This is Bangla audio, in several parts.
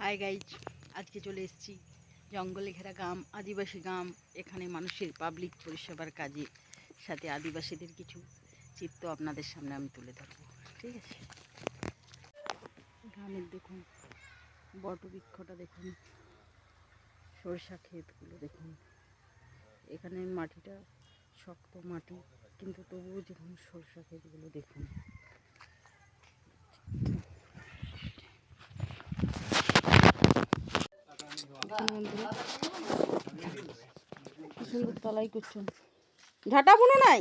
হাই গাইজ, আজকে চলে এসেছি জঙ্গলে ঘেরা গ্রাম, আদিবাসী গ্রাম। এখানে মানুষের পাবলিক পরিষেবার কাজে সাথে আদিবাসীদের কিছু চিত্র আপনাদের সামনে আমি তুলে ধরবো। ঠিক আছে, গ্রামের দেখুন বটবৃক্ষটা, দেখুন সরষা ক্ষেতগুলো, দেখুন এখানে মাটিটা শক্ত মাটি, কিন্তু তবুও দেখুন সরষা ক্ষেতগুলো দেখুন। সুন্দর তলাই করছেন। ঝাঁটা বুনো নাই?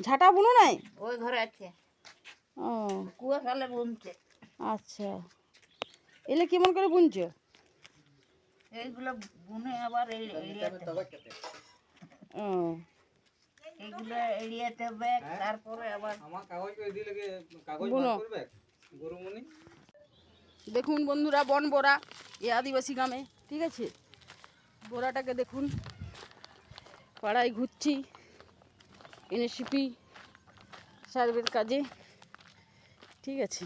ঝাঁটা বুনো নাই? ওই ঘরে আছে। ও কুয়া সালে বুনছে। আচ্ছা, এলে কেমন করে বুনছো? এইগুলো বুনে আবার এড়িয়াতে হবে। ও এইগুলো এড়িয়াতে হবে, তারপরে আবার বুনো। দেখুন বন্ধুরা, বন বোরা এই আদিবাসী গ্রামে। ঠিক আছে, বোরাটাকে দেখুন। পাড়ায় ঘুরছি এনএসিপি সার্ভের কাজে। ঠিক আছে,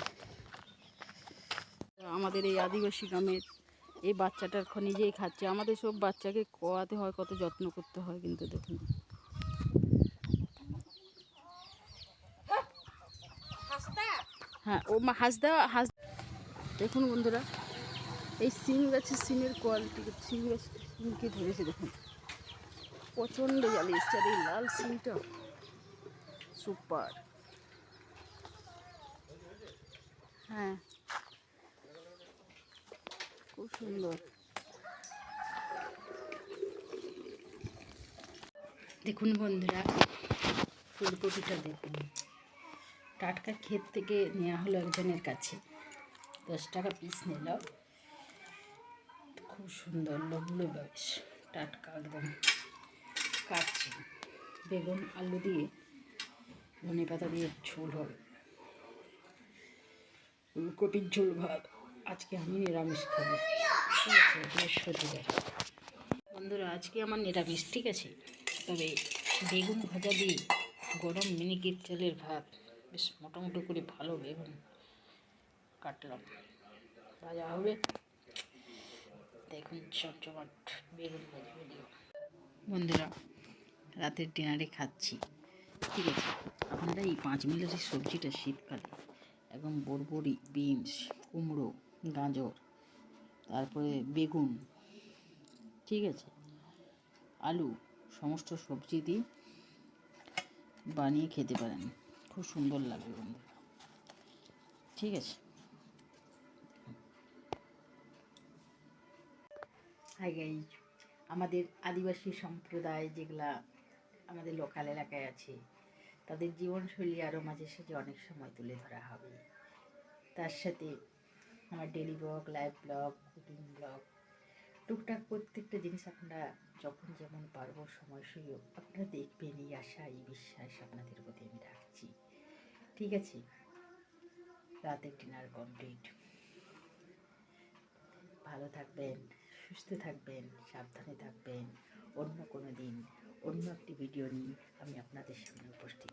আমাদের এই আদিবাসী গ্রামের এই বাচ্চাটার নিজেই খাচ্ছে। আমাদের সব বাচ্চাকে খাওয়াতে হয়, কত যত্ন করতে হয়, কিন্তু দেখুন হ্যাঁ, ও হাঁসদা হাঁস। দেখুন বন্ধুরা, এই সিম গাছের সিমের কোয়ালিটি, সিম গাছ সিমকে ধরেছে দেখুন, প্রচণ্ড জ্বালিয়ে এসছে। আর এই লাল সিমটা সুপার। হ্যাঁ, খুব সুন্দর। দেখুন বন্ধুরা, ফুলকপিটা দেখুন, টাটকা ক্ষেত থেকে নেওয়া হলো একজনের কাছে, 10 টাকা পিস নিল। খুব সুন্দর, লোভলো বেশ, টাটকা একদম। কাটছি, বেগুন আলু দিয়ে ধনে পাতা দিয়ে ঝোল হবে, ফুলকপির ঝোল ভাত। আজকে আমি নিরামিষ খাবো। ঠিক আছে, বৃহস্পতিবার। বন্ধুরা, আজকে আমার নিরামিষ। ঠিক আছে, তবে বেগুন ভাজা দিয়ে গরম মিনিকেট চালের ভাত, বেশ মোটামুটি করে ভালো বেগুন কাটলাম, ভাজা হবে। দেখুন চটচট বেগুন ভাজা ভিডিও। বন্ধুরা, রাতের ডিনারে খাচ্ছি। ঠিক আছে, আপনারা এই 5 মিনিটের সবজিটা শীতকালে একদম বরবড়ি, বিনস, কুমড়ো, গাজর, তারপরে বেগুন, ঠিক আছে, আলু, সমস্ত সবজি দিয়ে বানিয়ে খেতে পারেন, খুব সুন্দর লাগবে বন্ধুরা। ঠিক আছে, হাই গাইজ, আমাদের আদিবাসী সম্প্রদায় যেগুলা আমাদের লোকাল এলাকায় আছে, তাদের জীবনশৈলী আরও মাঝে সাঝে অনেক সময় তুলে ধরা হবে। তার সাথে আমার daily blog, live blog, cooking blog, টুকটাক প্রত্যেকটা জিনিস আপনারা যখন যেমন পারবো সময় সুযোগ আপনারা দেখবেন, এই আশা এই বিশ্বাস আপনাদের প্রতি আমি রাখছি। ঠিক আছে, রাতের ডিনার কমপ্লিট। ভালো থাকবেন, সুস্থ থাকবেন, সাবধানে থাকবেন। অন্য কোনো দিন অন্য একটি ভিডিও নিয়ে আমি আপনাদের সামনে উপস্থিত